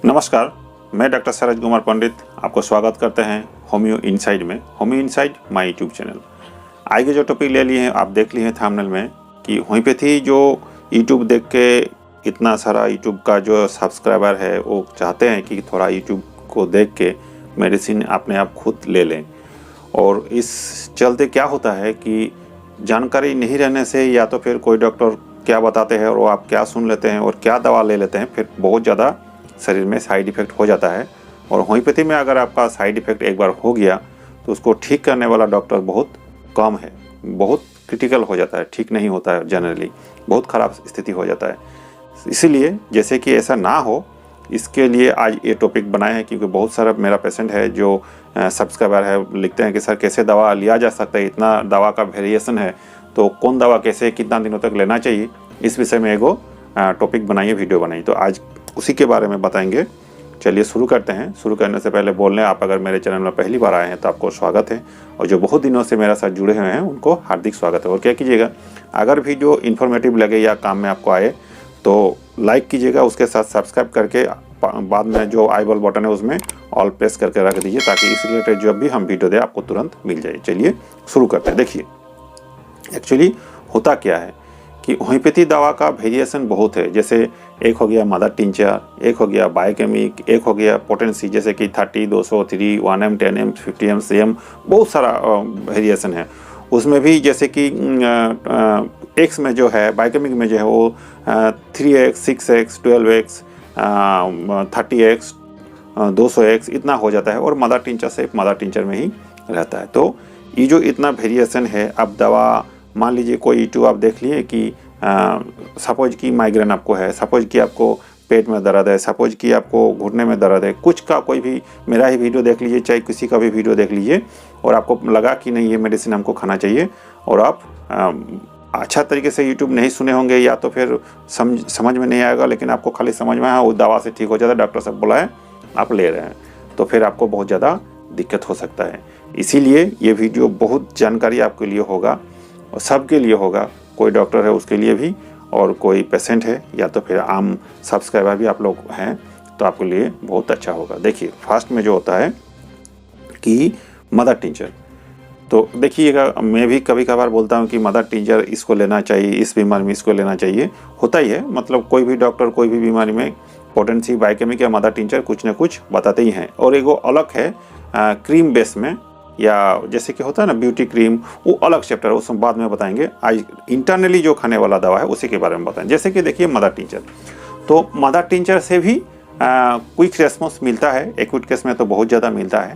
नमस्कार, मैं डॉक्टर सरज कुमार पंडित आपको स्वागत करते हैं होम्यो इनसाइड में। Homeo inside my YouTube channel. आगे जो टॉपिक ले लिए हैं आप देख लिए हैं थंबनेल में कि होम्योपैथी जो यूट्यूब देख के इतना सारा यूट्यूब का जो सब्सक्राइबर है वो चाहते हैं कि थोड़ा यूट्यूब को देख के मेडिसिन अपने आप खुद ले लें। और इस चलते क्या होता है कि जानकारी नहीं रहने से या तो फिर कोई डॉक्टर क्या बताते हैं और वो आप क्या सुन लेते हैं और क्या दवा ले लेते हैं, फिर बहुत ज़्यादा शरीर में साइड इफ़ेक्ट हो जाता है। और होम्योपैथी में अगर आपका साइड इफ़ेक्ट एक बार हो गया तो उसको ठीक करने वाला डॉक्टर बहुत कम है, बहुत क्रिटिकल हो जाता है, ठीक नहीं होता है, जनरली बहुत ख़राब स्थिति हो जाता है। इसीलिए जैसे कि ऐसा ना हो इसके लिए आज ये टॉपिक बनाए हैं, क्योंकि बहुत सारा मेरा पेशेंट है जो सब्सक्राइबर है, लिखते हैं कि सर कैसे दवा लिया जा सकता है, इतना दवा का वेरिएशन है, तो कौन दवा कैसे कितना दिनों तक लेना चाहिए, इस विषय में एगो टॉपिक बनाइए, वीडियो बनाइए। तो आज उसी के बारे में बताएंगे। चलिए शुरू करते हैं। शुरू करने से पहले बोल लें, आप अगर मेरे चैनल में पहली बार आए हैं तो आपको स्वागत है, और जो बहुत दिनों से मेरे साथ जुड़े हुए हैं उनको हार्दिक स्वागत है। और क्या कीजिएगा, अगर भी जो इन्फॉर्मेटिव लगे या काम में आपको आए तो लाइक कीजिएगा, उसके साथ सब्सक्राइब करके बाद में जो आई बॉल बटन है उसमें ऑल प्रेस करके रख दीजिए, ताकि इस रिलेटेड जब भी हम वीडियो दें आपको तुरंत मिल जाए। चलिए शुरू करते हैं। देखिए एक्चुअली होता क्या है कि होम्योपैथी दवा का वेरिएशन बहुत है। जैसे एक हो गया मदर टिंचर, एक हो गया बायोकेमिक, एक हो गया पोटेंसी, जैसे कि 30, 200, 3, 1M, 10M, 50M, 100M, बहुत सारा वेरिएशन है। उसमें भी जैसे कि एक्स में जो है, बायोकेमिक में जो है वो 3X, 6X, 12X, 30X, 200X इतना हो जाता है, और मदर टिंचर सिर्फ मदर टिंचर में ही रहता है। तो ये जो इतना वेरिएशन है, अब दवा मान लीजिए कोई यूट्यूब आप देख लिए कि सपोज की माइग्रेन आपको है, सपोज कि आपको पेट में दर्द है, सपोज कि आपको घुटने में दर्द है, कुछ का कोई भी मेरा ही वीडियो देख लीजिए, चाहे किसी का भी वीडियो देख लीजिए, और आपको लगा कि नहीं ये मेडिसिन हमको खाना चाहिए, और आप अच्छा तरीके से यूट्यूब नहीं सुने होंगे या तो फिर समझ में नहीं आएगा, लेकिन आपको खाली समझ में आया वो दवा से ठीक हो जाता है, डॉक्टर साहब बोला है आप ले रहे हैं, तो फिर आपको बहुत ज़्यादा दिक्कत हो सकता है। इसीलिए ये वीडियो बहुत जानकारी आपके लिए होगा, और सबके लिए होगा, कोई डॉक्टर है उसके लिए भी, और कोई पेशेंट है या तो फिर आम सब्सक्राइबर भी आप लोग हैं तो आपके लिए बहुत अच्छा होगा। देखिए फर्स्ट में जो होता है कि मदर टिंचर, तो देखिएगा मैं भी कभी कभार बोलता हूँ कि मदर टिंचर इसको लेना चाहिए, इस बीमारी में इसको लेना चाहिए, होता ही है। मतलब कोई भी डॉक्टर कोई भी बीमारी में पोटेंसी, बायोकेमिक या मदर टिंचर कुछ ना कुछ बताते ही हैं। और एगो अलग है क्रीम बेस में, या जैसे कि होता है ना ब्यूटी क्रीम, वो अलग चैप्टर है, उस बाद में बताएंगे। आज इंटरनली जो खाने वाला दवा है उसी के बारे में बताएं। जैसे कि देखिए मदर टिंचर, तो मदर टिंचर से भी क्विक रेस्पॉन्स मिलता है, एक्यूट केस में तो बहुत ज़्यादा मिलता है,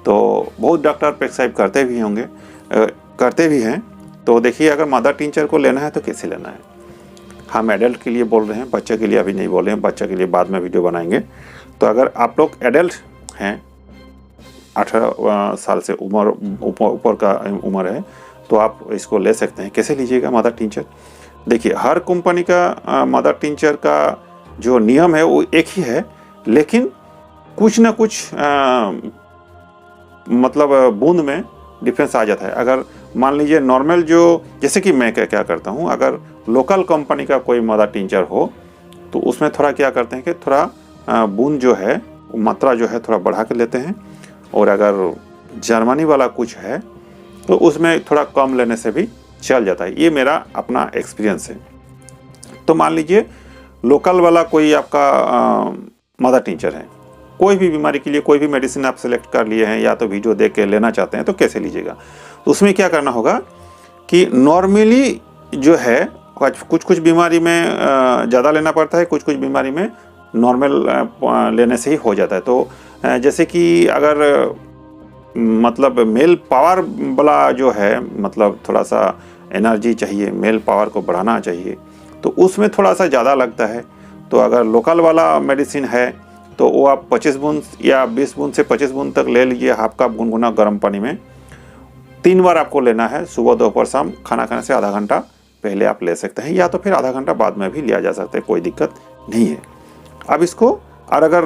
तो बहुत डॉक्टर प्रेस्क्राइब करते भी होंगे, करते भी हैं। तो देखिए अगर मदर टिंचर को लेना है तो कैसे लेना है, हम एडल्ट के लिए बोल रहे हैं, बच्चे के लिए अभी नहीं बोल रहे हैं, बच्चे के लिए बाद में वीडियो बनाएंगे। तो अगर आप लोग एडल्ट हैं, 18 साल से ऊपर का उम्र है, तो आप इसको ले सकते हैं। कैसे लीजिएगा मदर टिंचर, देखिए हर कंपनी का मदर टिंचर का जो नियम है वो एक ही है, लेकिन कुछ ना कुछ मतलब बूंद में डिफरेंस आ जाता है। अगर मान लीजिए नॉर्मल जो, जैसे कि मैं क्या करता हूँ, अगर लोकल कंपनी का कोई मदर टिंचर हो तो उसमें थोड़ा क्या करते हैं कि थोड़ा बूंद जो है, मात्रा जो है थोड़ा बढ़ा के लेते हैं, और अगर जर्मनी वाला कुछ है तो उसमें थोड़ा कम लेने से भी चल जाता है। ये मेरा अपना एक्सपीरियंस है। तो मान लीजिए लोकल वाला कोई आपका मदर टिंचर है, कोई भी बीमारी के लिए कोई भी मेडिसिन आप सेलेक्ट कर लिए हैं या तो वीडियो देख के लेना चाहते हैं, तो कैसे लीजिएगा। तो उसमें क्या करना होगा कि नॉर्मली जो है कुछ कुछ बीमारी में ज़्यादा लेना पड़ता है, कुछ कुछ बीमारी में नॉर्मल लेने से ही हो जाता है। तो जैसे कि अगर मतलब मेल पावर वाला जो है, मतलब थोड़ा सा एनर्जी चाहिए, मेल पावर को बढ़ाना चाहिए, तो उसमें थोड़ा सा ज़्यादा लगता है। तो अगर लोकल वाला मेडिसिन है तो वो आप 25 बूंद या 20 बूंद से 25 बूंद तक ले लीजिए, हाफ कप गुनगुना गर्म पानी में। 3 बार आपको लेना है, सुबह दोपहर शाम, खाना खाने से आधा घंटा पहले आप ले सकते हैं, या तो फिर आधा घंटा बाद में भी लिया जा सकता है, कोई दिक्कत नहीं है। अब इसको, और अगर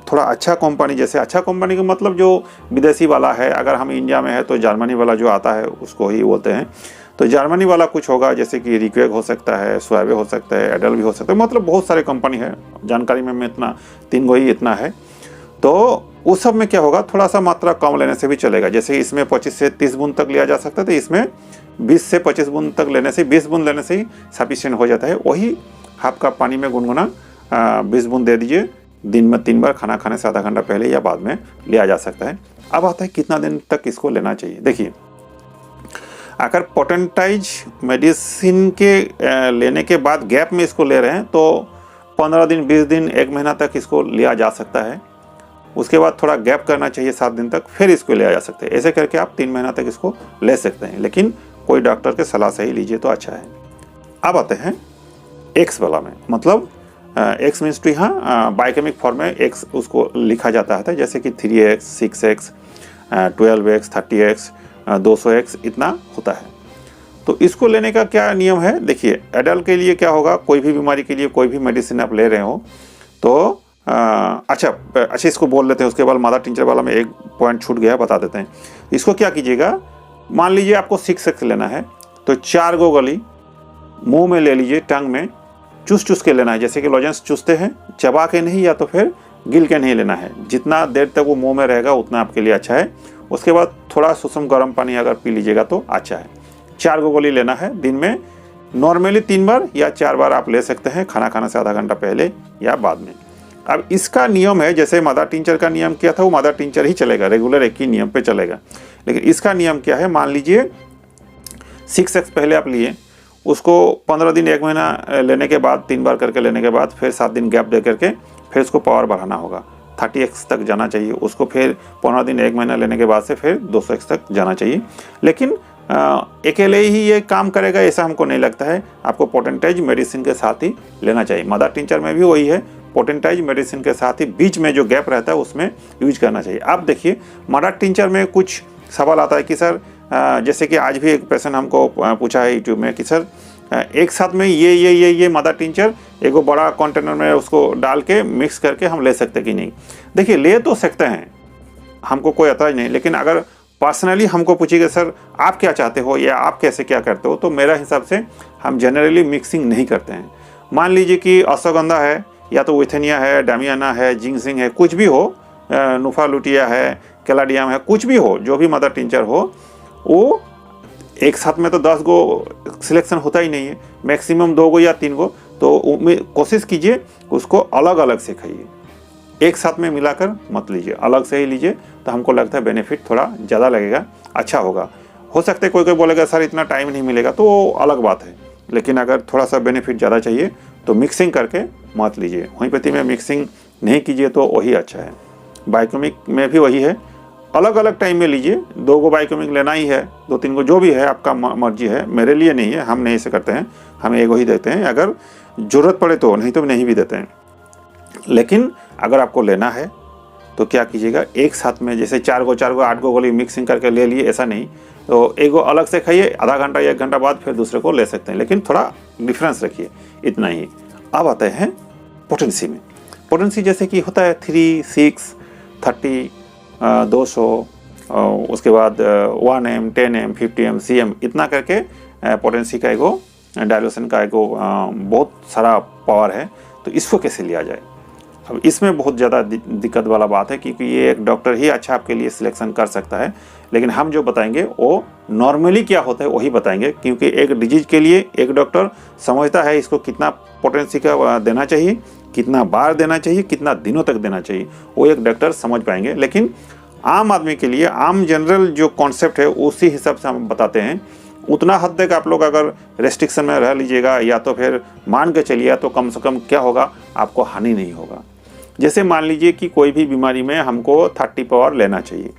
थोड़ा अच्छा कंपनी, जैसे अच्छा कंपनी का मतलब जो विदेशी वाला है, अगर हम इंडिया में है तो जर्मनी वाला जो आता है उसको ही बोलते हैं। तो जर्मनी वाला कुछ होगा, जैसे कि रिक्वेग हो सकता है, स्वावे हो सकता है, एडल भी हो सकता है, मतलब बहुत सारे कंपनी है, जानकारी में इतना 3 गो ही इतना है। तो उस सब में क्या होगा, थोड़ा सा मात्रा कम लेने से भी चलेगा। जैसे इसमें 25 से 30 बूंद तक लिया जा सकता है, तो इसमें 20 से 25 बूंद तक लेने से, 20 बूंद लेने से ही सफिशिएंट हो जाता है। वही हाफ कप पानी में गुनगुना 20 बूंद दे दीजिए, दिन में 3 बार, खाना खाने से आधा घंटा पहले या बाद में लिया जा सकता है। अब आता है कितना दिन तक इसको लेना चाहिए। देखिए, अगर पोटेंटाइज मेडिसिन के लेने के बाद गैप में इसको ले रहे हैं तो 15 दिन, 20 दिन, 1 महीना तक इसको लिया जा सकता है। उसके बाद थोड़ा गैप करना चाहिए 7 दिन तक, फिर इसको लिया जा सकता है। ऐसे करके आप 3 महीना तक इसको ले सकते हैं, लेकिन कोई डॉक्टर के सलाह से ही लीजिए तो अच्छा है। अब आते हैं एक्स वाला में, मतलब एक्स मीन्स टू, यहाँ बायोकेमिक फॉर्म में एक्स उसको लिखा जाता है, जैसे कि 3x, 6x, 12x, 30x, 200x इतना होता है। तो इसको लेने का क्या नियम है, देखिए एडल्ट के लिए क्या होगा, कोई भी बीमारी के लिए कोई भी मेडिसिन आप ले रहे हो तो अच्छा इसको बोल लेते हैं, उसके बाद मदर टिंचर वाला में एक पॉइंट छूट गया, बता देते हैं। इसको क्या कीजिएगा, मान लीजिए आपको 6x लेना है तो 4 गो गोली मुंह में ले लीजिए, टंग में चूस के लेना है, जैसे कि लॉजेंस चूसते हैं, चबा के नहीं या तो फिर गिल के नहीं लेना है। जितना देर तक वो मुंह में रहेगा उतना आपके लिए अच्छा है। उसके बाद थोड़ा सुसम गर्म पानी अगर पी लीजिएगा तो अच्छा है। 4 गो गोली लेना है दिन में, नॉर्मली 3 बार या 4 बार आप ले सकते हैं, खाना खाने से आधा घंटा पहले या बाद में। अब इसका नियम है, जैसे मदर टिंचर का नियम क्या था, वो मदर टिंचर ही चलेगा, रेगुलर एक ही नियम पे चलेगा। लेकिन इसका नियम क्या है, मान लीजिए 6x पहले आप लिए, उसको 15 दिन, 1 महीना लेने के बाद, 3 बार करके लेने के बाद फिर 7 दिन गैप दे करके फिर उसको पावर बढ़ाना होगा, 30x तक जाना चाहिए। उसको फिर 15 दिन, 1 महीना लेने के बाद से फिर 200x तक जाना चाहिए। लेकिन अकेले ही ये काम करेगा ऐसा हमको नहीं लगता है, आपको पोटेंटाइज मेडिसिन के साथ ही लेना चाहिए। मदर टिंचर में भी वही है, पोटेंटाइज मेडिसिन के साथ ही बीच में जो गैप रहता है उसमें यूज करना चाहिए। अब देखिए, मदर टिंचर में कुछ सवाल आता है कि सर, जैसे कि आज भी एक पेशेंट हमको पूछा है यूट्यूब में कि सर एक साथ में ये मदर टिंचर एक बड़ा कंटेनर में उसको डाल के मिक्स करके हम ले सकते कि नहीं। देखिए, ले तो सकते हैं, हमको कोई एतराज नहीं, लेकिन अगर पर्सनली हमको पूछिएगा सर आप क्या चाहते हो या आप कैसे क्या करते हो, तो मेरा हिसाब से हम जनरली मिक्सिंग नहीं करते हैं। मान लीजिए कि अश्वगंधा है या तो विथेनिया है, डामियाना है, जिंगसिंग है, कुछ भी हो, नुफा लुटिया है, कैलाडियम है, कुछ भी हो, जो भी मदर टिंचर हो, वो एक साथ में तो 10 गो सिलेक्शन होता ही नहीं है, मैक्सिमम 2 गो या 3 गो। तो कोशिश कीजिए उसको अलग अलग से खाइए, एक साथ में मिलाकर मत लीजिए, अलग से ही लीजिए, तो हमको लगता है बेनिफिट थोड़ा ज़्यादा लगेगा, अच्छा होगा। हो सकता है कोई बोलेगा सर इतना टाइम नहीं मिलेगा, तो वो अलग बात है, लेकिन अगर थोड़ा सा बेनिफिट ज़्यादा चाहिए तो मिक्सिंग करके मत लीजिए। होम्योपैथी में मिक्सिंग नहीं कीजिए तो वही अच्छा है। बायोकेमिक में भी वही है, अलग अलग टाइम में लीजिए, 2 गो बायोकेमिक लेना ही है, 2-3 गो जो भी है आपका मर्जी है, मेरे लिए नहीं है, हम नहीं ऐसे करते हैं, हम एक ही देते हैं, अगर ज़रूरत पड़े तो, नहीं तो नहीं भी देते हैं। लेकिन अगर आपको लेना है तो क्या कीजिएगा, एक साथ में जैसे 4 गो 8 गो गोली मिक्सिंग करके ले लिए, ऐसा नहीं, तो एक गो अलग से खाइए, आधा घंटा या 1 घंटा बाद फिर दूसरे को ले सकते हैं, लेकिन थोड़ा डिफरेंस रखिए, इतना ही। अब आते हैं पोटेंसी में। पोटेंसी जैसे कि होता है 3, 6, 30, 200, उसके बाद 1M, 10M, 50M, CM, इतना करके पोटेंसी का एगो डायल्यूशन का एगो बहुत सारा पावर है। तो इसको कैसे लिया जाए, अब इसमें बहुत ज़्यादा दिक्कत वाला बात है, क्योंकि ये एक डॉक्टर ही अच्छा आपके लिए सिलेक्शन कर सकता है, लेकिन हम जो बताएंगे वो नॉर्मली क्या होता है वही बताएंगे, क्योंकि एक डिजीज के लिए एक डॉक्टर समझता है इसको कितना पोटेंसी का देना चाहिए, कितना बार देना चाहिए, कितना दिनों तक देना चाहिए, वो एक डॉक्टर समझ पाएंगे। लेकिन आम आदमी के लिए, आम जनरल जो कॉन्सेप्ट है उसी हिसाब से हम बताते हैं। उतना हद तक आप लोग अगर रेस्ट्रिक्शन में रह लीजिएगा या तो फिर मान के चलिए, तो कम से कम क्या होगा, आपको हानि नहीं होगा। जैसे मान लीजिए कि कोई भी बीमारी में हमको 30 पावर लेना चाहिए,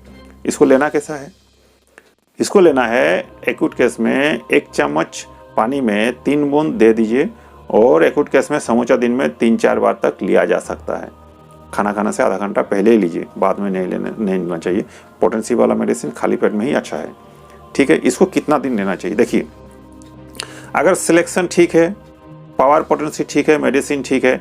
इसको लेना कैसा है, इसको लेना है एक्यूट केस में 1 चम्मच पानी में 3 बूंद दे दीजिए, और एक्यूट केस में समूचा दिन में 3-4 बार तक लिया जा सकता है। खाना खाने से आधा घंटा पहले ही लीजिए, बाद में नहीं लेना चाहिए। पोटेंसी वाला मेडिसिन खाली पेट में ही अच्छा है, ठीक है। इसको कितना दिन लेना चाहिए, देखिए अगर सिलेक्शन ठीक है, पावर पोटेंसी ठीक है, मेडिसिन ठीक है,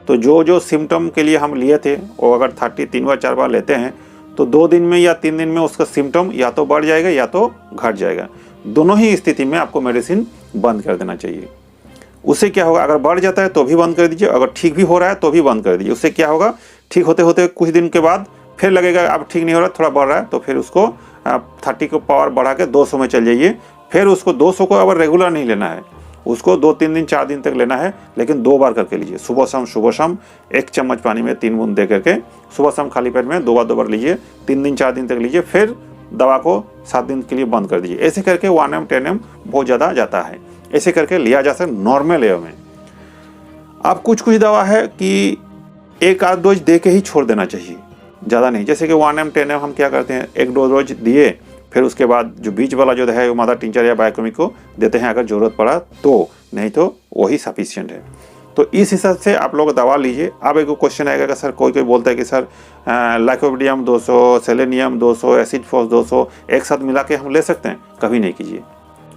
तो जो सिम्टम के लिए हम लिए थे वो अगर 30 3 बार 4 बार लेते हैं तो 2 दिन में या 3 दिन में उसका सिम्टम या तो बढ़ जाएगा या तो घट जाएगा। दोनों ही स्थिति में आपको मेडिसिन बंद कर देना चाहिए। उससे क्या होगा, अगर बढ़ जाता है तो भी बंद कर दीजिए, अगर ठीक भी हो रहा है तो भी बंद कर दीजिए। उससे क्या होगा, ठीक होते होते कुछ दिन के बाद फिर लगेगा अब ठीक नहीं हो रहा, थोड़ा बढ़ रहा है, तो फिर उसको 30 को पावर बढ़ा के 200 में चल जाइए। फिर उसको 200 को अब रेगुलर नहीं लेना है, उसको 2-3 दिन 4 दिन तक लेना है, लेकिन 2 बार करके लीजिए। सुबह शाम 1 चम्मच पानी में 3 बूंद दे करके सुबह शाम खाली पेट में 2 बार लीजिए, 3 दिन 4 दिन तक लीजिए, फिर दवा को 7 दिन के लिए बंद कर दीजिए। ऐसे करके 1 mg 10 mg बहुत ज़्यादा जाता है, ऐसे करके लिया जा सकता नॉर्मल वे में। अब कुछ दवा है कि 1 आध डोज दे के ही छोड़ देना चाहिए, ज़्यादा नहीं। जैसे कि 1 mg 10 mg हम क्या करते हैं, 1 डोज दिए, फिर उसके बाद जो बीच वाला जो है वो मदर टिंचर या बायोकेमिक को देते हैं अगर ज़रूरत पड़ा तो, नहीं तो वही सफिशिएंट है। तो इस हिसाब से आप लोग दवा लीजिए। अब एक क्वेश्चन आएगा कि सर कोई बोलता है कि सर लाइकोपिडियम 200, सेलेनियम 200, एसिड फॉस 200 एक साथ मिला के हम ले सकते हैं? कभी नहीं कीजिए,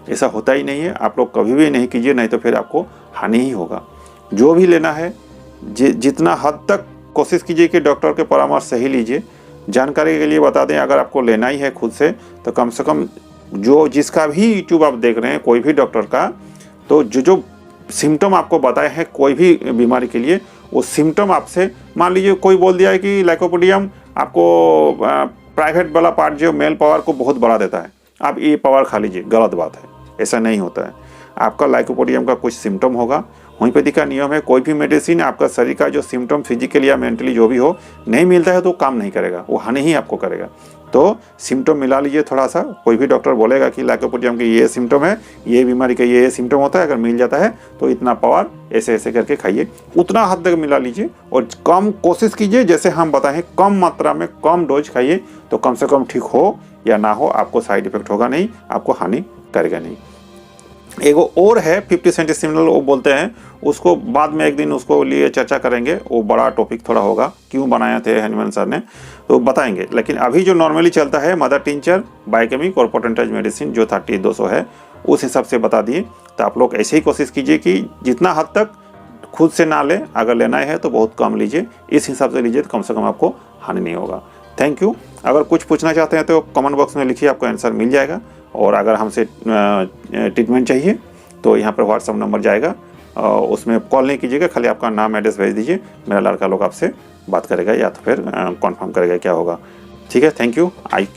ऐसा होता ही नहीं है। आप लोग कभी भी नहीं कीजिए, नहीं तो फिर आपको हानि ही होगा। जो भी लेना है जितना हद तक कोशिश कीजिए कि डॉक्टर के परामर्श सही लीजिए। जानकारी के लिए बता दें, अगर आपको लेना ही है खुद से तो कम से कम जो जिसका भी यूट्यूब आप देख रहे हैं कोई भी डॉक्टर का, तो जो सिम्टम आपको बताए हैं कोई भी बीमारी के लिए, वो सिम्टम आपसे, मान लीजिए कोई बोल दिया है कि लाइकोपिडियम आपको प्राइवेट वाला पार्ट जो मेल पावर को बहुत बढ़ा देता है, आप ये पावर खा लीजिए, गलत बात है, ऐसा नहीं होता है। आपका लाइकोपिडियम का कुछ सिम्टम होगा। होम्योपैथी का नियम है, कोई भी मेडिसिन आपका शरीर का जो सिम्टम फिजिकली या मेंटली जो भी हो नहीं मिलता है तो काम नहीं करेगा, वो हानि ही आपको करेगा। तो सिम्टम मिला लीजिए थोड़ा सा। कोई भी डॉक्टर बोलेगा कि लाइकोपिडियम के ये सिम्टम है, ये बीमारी का ये सिम्टम होता है, अगर मिल जाता है तो इतना पावर ऐसे ऐसे करके खाइए, उतना हद तक मिला लीजिए और कम कोशिश कीजिए, जैसे हम बताएं कम मात्रा में कम डोज खाइए, तो कम से कम ठीक हो या ना हो आपको साइड इफेक्ट होगा नहीं, आपको हानि करेगा नहीं। एक और है 50 सेंटीसिमिनल, वो बोलते हैं, उसको बाद में एक दिन उसको लिए चर्चा करेंगे, वो बड़ा टॉपिक थोड़ा होगा, क्यों बनाया थे हनीमैन सर ने तो बताएंगे। लेकिन अभी जो नॉर्मली चलता है मदर टिंचर, बायोकेमिक और पोटेंटाइज मेडिसिन जो 30-200 है, उस हिसाब से बता दिए। तो आप लोग ऐसे ही कोशिश कीजिए कि जितना हद तक खुद से ना लें, अगर लेना है तो बहुत कम लीजिए, इस हिसाब से लीजिए तो कम से कम आपको हानि नहीं होगा। Thank you. अगर कुछ पूछना चाहते हैं तो कमेंट बॉक्स में लिखिए, आपको आंसर मिल जाएगा। और अगर हमसे ट्रीटमेंट चाहिए तो यहाँ पर व्हाट्सअप नंबर जाएगा, उसमें कॉल नहीं कीजिएगा, खाली आपका नाम एड्रेस भेज दीजिए, मेरा लड़का लोग आपसे बात करेगा या तो फिर कंफर्म करेगा क्या होगा। ठीक है, थैंक यू।